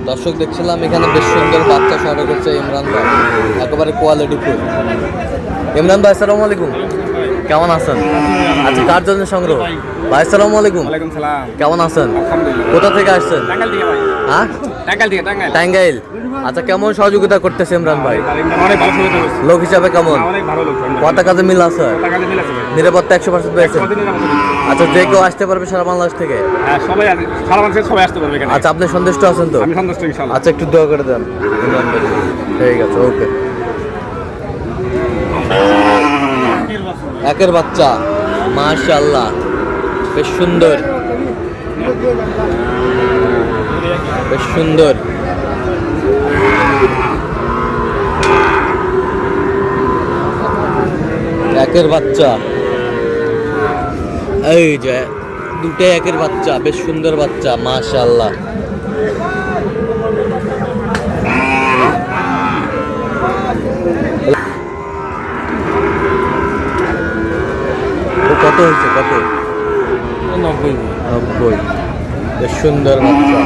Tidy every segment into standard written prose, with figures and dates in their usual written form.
দর্শক দেখছিলাম এখানে বেশ সুন্দর বাচ্চা সংগ্রহ করছে ইমরান ভাই, একেবারে কোয়ালিটি ফুল। ইমরান ভাই আসসালামু আলাইকুম, কেমন আছেন? আচ্ছা, কার জন্য সংগ্রহ? ভাই আসসালামু আলাইকুম। কেমন আছেন? কোথা থেকে আসছেন? হ্যাঁ, টাঙ্গাইল। আচ্ছা, কেমন সহযোগিতা করতেছে ইমরান ভাই? লোক হিসাবে কেমন? কত কাজে মিল আছে? নিরাপত্তা 100% পেয়েছে? আচ্ছা, যে কেউ আসতে পারবে সারা বাংলাদেশ থেকে? আচ্ছা, আপনি সন্তুষ্ট আছেন তো? আচ্ছা, একটু দোয়া করে দেন ইমরান ভাই। ঠিক আছে, ওকে। একের বাচ্চা, মাশাআল্লাহ, বেশ সুন্দর, বেশ সুন্দর। একের বাচ্চা, এই যে দুটাই একের বাচ্চা, বেশ সুন্দর বাচ্চা, মাশাআল্লাহ। কত হয়েছে? কত? 90। বেশ সুন্দর বাচ্চা,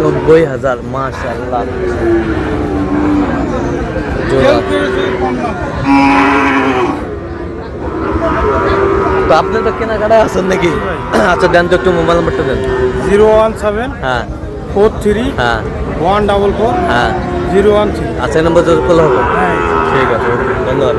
90,000, মাশাআল্লাহ। তো আপনি তো কেনাকাটায় আছেন নাকি? আচ্ছা, দেন তো একটু মোবাইল নাম্বারটা দেন। 017 হ্যাঁ 43 হ্যাঁ 144 হ্যাঁ 013। আচ্ছা, এই নম্বর যোগাযোগ করলে হবে? ঠিক আছে, ওকে, ধন্যবাদ।